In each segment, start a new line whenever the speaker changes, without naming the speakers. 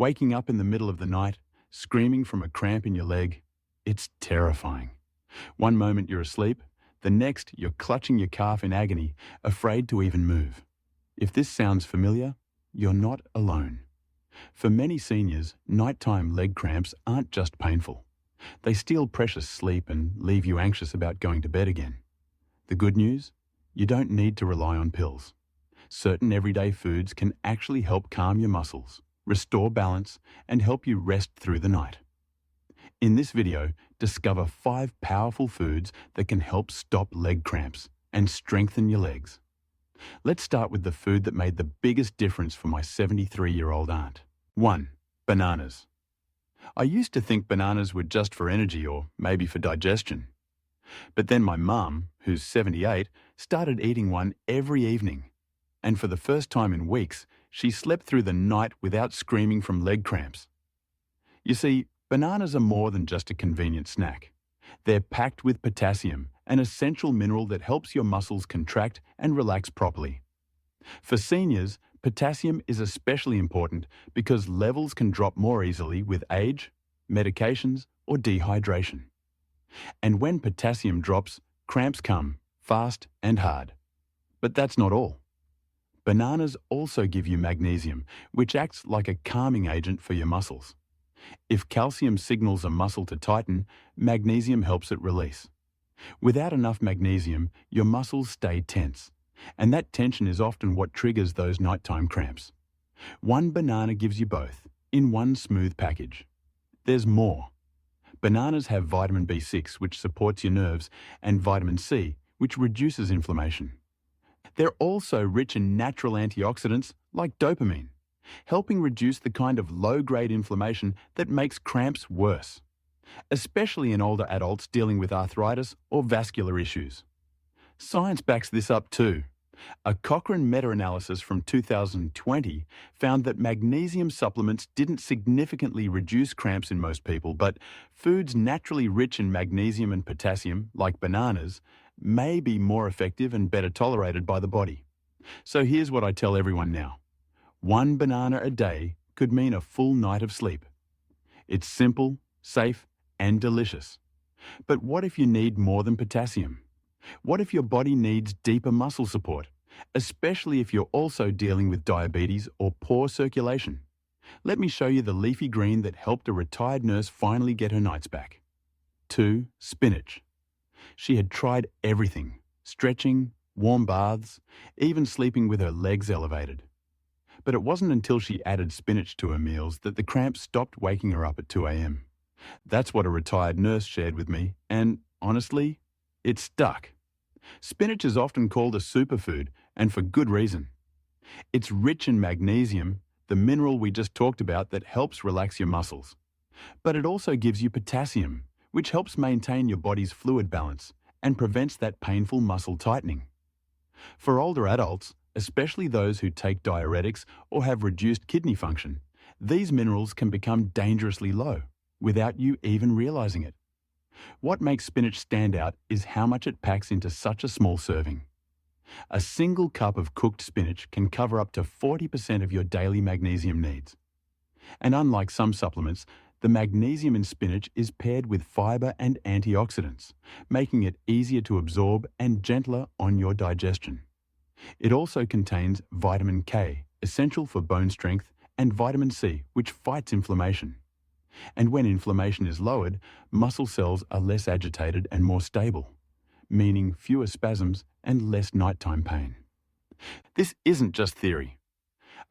Waking up in the middle of the night, screaming from a cramp in your leg, it's terrifying. One moment you're asleep, the next you're clutching your calf in agony, afraid to even move. If this sounds familiar, you're not alone. For many seniors, nighttime leg cramps aren't just painful. They steal precious sleep and leave you anxious about going to bed again. The good news? You don't need to rely on pills. Certain everyday foods can actually help calm your muscles, restore balance, and help you rest through the night. In this video, discover 5 powerful foods that can help stop leg cramps and strengthen your legs. Let's start with the food that made the biggest difference for my 73-year-old aunt. 1. Bananas. I used to think bananas were just for energy or maybe for digestion. But then my mum, who's 78, started eating one every evening. And for the first time in weeks, she slept through the night without screaming from leg cramps. You see, bananas are more than just a convenient snack. They're packed with potassium, an essential mineral that helps your muscles contract and relax properly. For seniors, potassium is especially important because levels can drop more easily with age, medications, or dehydration. And when potassium drops, cramps come, fast and hard. But that's not all. Bananas also give you magnesium, which acts like a calming agent for your muscles. If calcium signals a muscle to tighten, magnesium helps it release. Without enough magnesium, your muscles stay tense, and that tension is often what triggers those nighttime cramps. One banana gives you both, in one smooth package. There's more. Bananas have vitamin B6, which supports your nerves, and vitamin C, which reduces inflammation. They're also rich in natural antioxidants like dopamine, helping reduce the kind of low-grade inflammation that makes cramps worse, especially in older adults dealing with arthritis or vascular issues. Science backs this up too. A Cochrane meta-analysis from 2020 found that magnesium supplements didn't significantly reduce cramps in most people, but foods naturally rich in magnesium and potassium, like bananas, may be more effective and better tolerated by the body. So here's what I tell everyone now. 1 banana a day could mean a full night of sleep. It's simple, safe, and delicious. But what if you need more than potassium? What if your body needs deeper muscle support, especially if you're also dealing with diabetes or poor circulation? Let me show you the leafy green that helped a retired nurse finally get her nights back. 2. Spinach. She had tried everything: stretching, warm baths, even sleeping with her legs elevated. But it wasn't until she added spinach to her meals that the cramps stopped waking her up at 2 a.m. That's what a retired nurse shared with me, and honestly, it stuck. Spinach is often called a superfood, and for good reason. It's rich in magnesium, the mineral we just talked about that helps relax your muscles. But it also gives you potassium, which helps maintain your body's fluid balance and prevents that painful muscle tightening. For older adults, especially those who take diuretics or have reduced kidney function, these minerals can become dangerously low without you even realizing it. What makes spinach stand out is how much it packs into such a small serving. A single cup of cooked spinach can cover up to 40% of your daily magnesium needs. And unlike some supplements, the magnesium in spinach is paired with fiber and antioxidants, making it easier to absorb and gentler on your digestion. It also contains vitamin K, essential for bone strength, and vitamin C, which fights inflammation. And when inflammation is lowered, muscle cells are less agitated and more stable, meaning fewer spasms and less nighttime pain. This isn't just theory.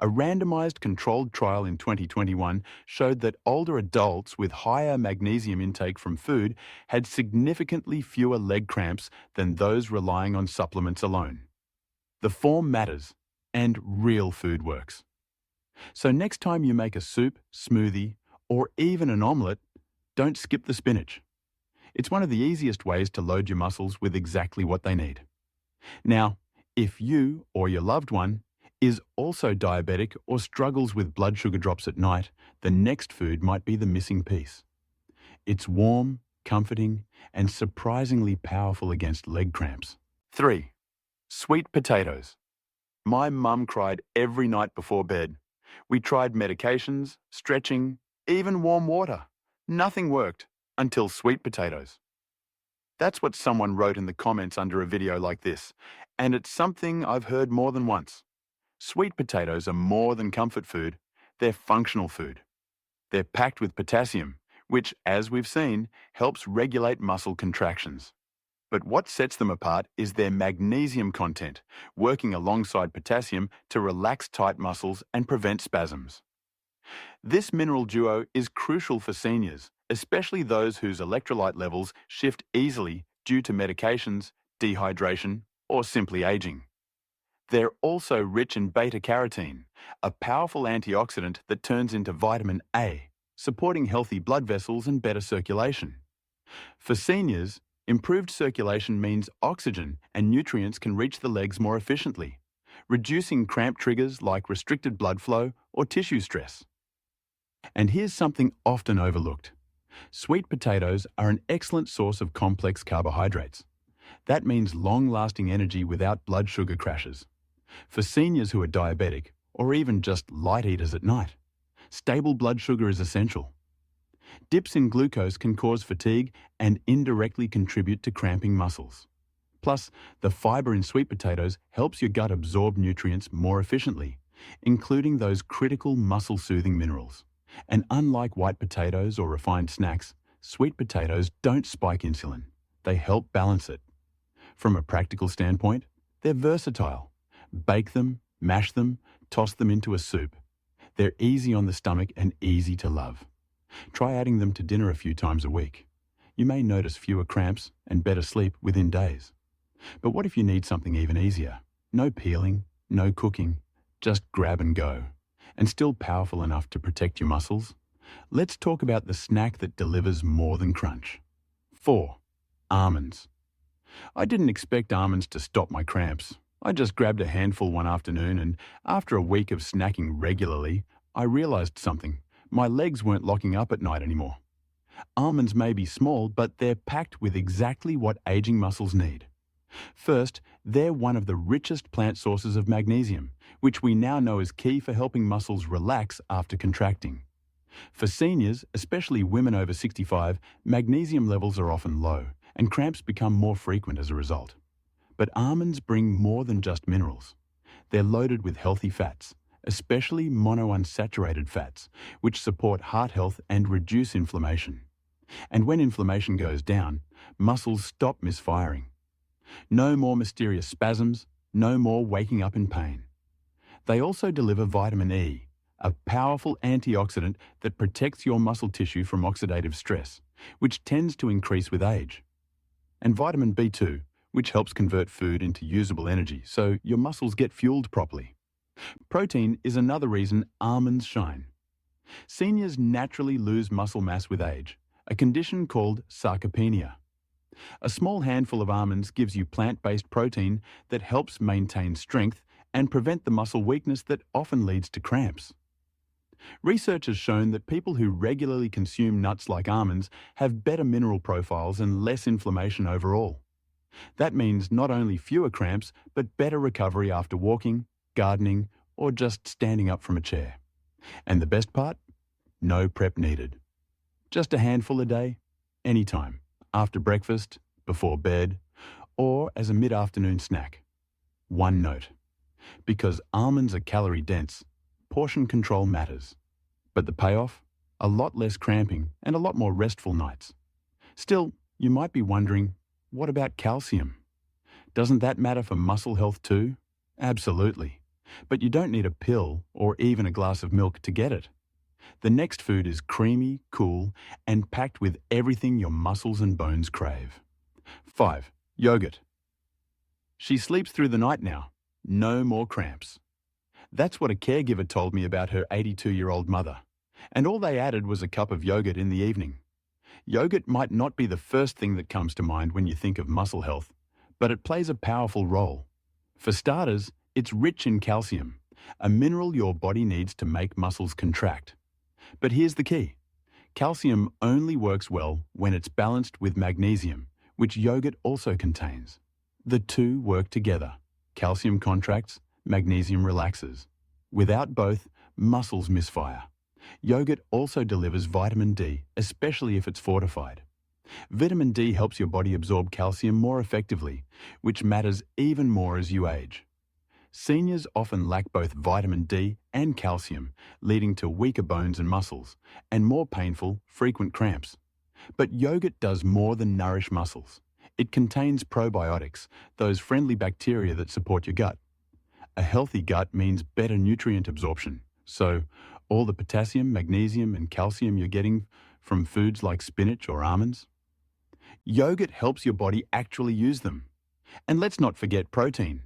A randomized controlled trial in 2021 showed that older adults with higher magnesium intake from food had significantly fewer leg cramps than those relying on supplements alone. The form matters, and real food works. So next time you make a soup, smoothie, or even an omelette, don't skip the spinach. It's one of the easiest ways to load your muscles with exactly what they need. Now, if you or your loved one is also diabetic or struggles with blood sugar drops at night, the next food might be the missing piece. It's warm, comforting, and surprisingly powerful against leg cramps. 3. Sweet potatoes. My mum cried every night before bed. We tried medications, stretching, even warm water. Nothing worked until sweet potatoes. That's what someone wrote in the comments under a video like this, and it's something I've heard more than once. Sweet potatoes are more than comfort food, they're functional food. They're packed with potassium, which, as we've seen, helps regulate muscle contractions. But what sets them apart is their magnesium content, working alongside potassium to relax tight muscles and prevent spasms. This mineral duo is crucial for seniors, especially those whose electrolyte levels shift easily due to medications, dehydration, or simply aging. They're also rich in beta-carotene, a powerful antioxidant that turns into vitamin A, supporting healthy blood vessels and better circulation. For seniors, improved circulation means oxygen and nutrients can reach the legs more efficiently, reducing cramp triggers like restricted blood flow or tissue stress. And here's something often overlooked. Sweet potatoes are an excellent source of complex carbohydrates. That means long-lasting energy without blood sugar crashes. For seniors who are diabetic, or even just light eaters at night, stable blood sugar is essential. Dips in glucose can cause fatigue and indirectly contribute to cramping muscles. Plus, the fiber in sweet potatoes helps your gut absorb nutrients more efficiently, including those critical muscle-soothing minerals. And unlike white potatoes or refined snacks, sweet potatoes don't spike insulin. They help balance it. From a practical standpoint, they're versatile. Bake them, mash them, toss them into a soup. They're easy on the stomach and easy to love. Try adding them to dinner a few times a week. You may notice fewer cramps and better sleep within days. But what if you need something even easier? No peeling, no cooking, just grab and go. And still powerful enough to protect your muscles? Let's talk about the snack that delivers more than crunch. 4. Almonds. I didn't expect almonds to stop my cramps. I just grabbed a handful one afternoon, and after a week of snacking regularly, I realized something. My legs weren't locking up at night anymore. Almonds may be small, but they're packed with exactly what aging muscles need. First, they're one of the richest plant sources of magnesium, which we now know is key for helping muscles relax after contracting. For seniors, especially women over 65, magnesium levels are often low, and cramps become more frequent as a result. But almonds bring more than just minerals. They're loaded with healthy fats, especially monounsaturated fats, which support heart health and reduce inflammation. And when inflammation goes down, muscles stop misfiring. No more mysterious spasms, no more waking up in pain. They also deliver vitamin E, a powerful antioxidant that protects your muscle tissue from oxidative stress, which tends to increase with age. And vitamin B2, which helps convert food into usable energy so your muscles get fueled properly. Protein is another reason almonds shine. Seniors naturally lose muscle mass with age, a condition called sarcopenia. A small handful of almonds gives you plant-based protein that helps maintain strength and prevent the muscle weakness that often leads to cramps. Research has shown that people who regularly consume nuts like almonds have better mineral profiles and less inflammation overall. That means not only fewer cramps, but better recovery after walking, gardening, or just standing up from a chair. And the best part? No prep needed. Just a handful a day, anytime, after breakfast, before bed, or as a mid-afternoon snack. One note: because almonds are calorie-dense, portion control matters. But the payoff? A lot less cramping and a lot more restful nights. Still, you might be wondering, what about calcium? Doesn't that matter for muscle health too? Absolutely. But you don't need a pill or even a glass of milk to get it. The next food is creamy, cool, and packed with everything your muscles and bones crave. 5. Yogurt. She sleeps through the night now. No more cramps. That's what a caregiver told me about her 82-year-old mother. And all they added was a cup of yogurt in the evening. Yogurt might not be the first thing that comes to mind when you think of muscle health, but it plays a powerful role. For starters, it's rich in calcium, a mineral your body needs to make muscles contract. But here's the key. Calcium only works well when it's balanced with magnesium, which yogurt also contains. The two work together. Calcium contracts, magnesium relaxes. Without both, muscles misfire. Yogurt also delivers vitamin D, especially if it's fortified. Vitamin D helps your body absorb calcium more effectively, which matters even more as you age. Seniors often lack both vitamin D and calcium, leading to weaker bones and muscles, and more painful, frequent cramps. But yogurt does more than nourish muscles. It contains probiotics, those friendly bacteria that support your gut. A healthy gut means better nutrient absorption. So, all the potassium, magnesium, and calcium you're getting from foods like spinach or almonds? Yogurt helps your body actually use them. And let's not forget protein.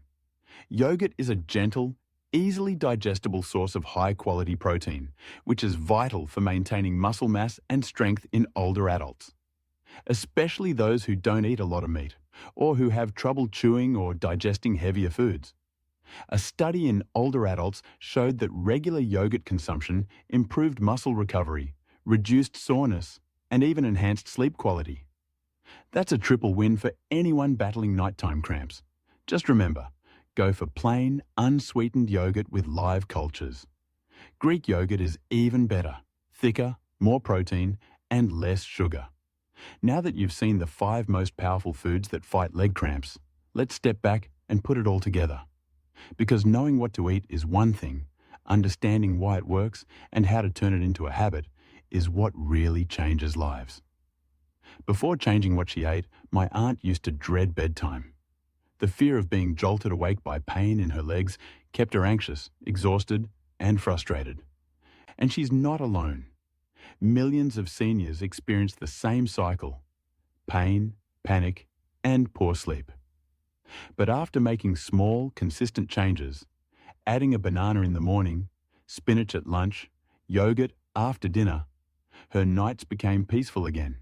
Yogurt is a gentle, easily digestible source of high-quality protein, which is vital for maintaining muscle mass and strength in older adults, especially those who don't eat a lot of meat or who have trouble chewing or digesting heavier foods. A study in older adults showed that regular yogurt consumption improved muscle recovery, reduced soreness, and even enhanced sleep quality. That's a triple win for anyone battling nighttime cramps. Just remember, go for plain, unsweetened yogurt with live cultures. Greek yogurt is even better, thicker, more protein, and less sugar. Now that you've seen the 5 most powerful foods that fight leg cramps, let's step back and put it all together. Because knowing what to eat is one thing, understanding why it works and how to turn it into a habit is what really changes lives. Before changing what she ate, my aunt used to dread bedtime. The fear of being jolted awake by pain in her legs kept her anxious, exhausted, and frustrated. And she's not alone. Millions of seniors experience the same cycle: pain, panic, and poor sleep. But after making small, consistent changes, adding a banana in the morning, spinach at lunch, yogurt after dinner, her nights became peaceful again.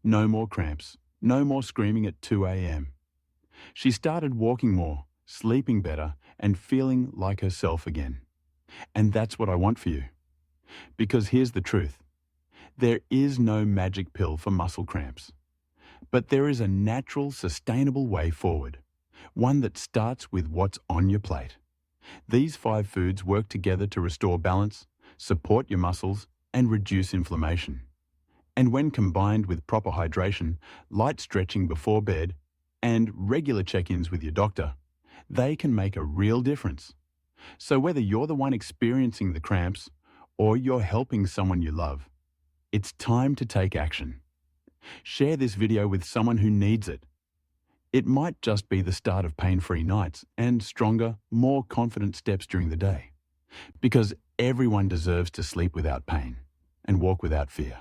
No more cramps, no more screaming at 2 a.m. She started walking more, sleeping better, and feeling like herself again. And that's what I want for you. Because here's the truth. There is no magic pill for muscle cramps. But there is a natural, sustainable way forward. One that starts with what's on your plate. These 5 foods work together to restore balance, support your muscles, and reduce inflammation. And when combined with proper hydration, light stretching before bed, and regular check-ins with your doctor, they can make a real difference. So whether you're the one experiencing the cramps or you're helping someone you love, it's time to take action. Share this video with someone who needs it. It might just be the start of pain-free nights and stronger, more confident steps during the day. Because everyone deserves to sleep without pain and walk without fear.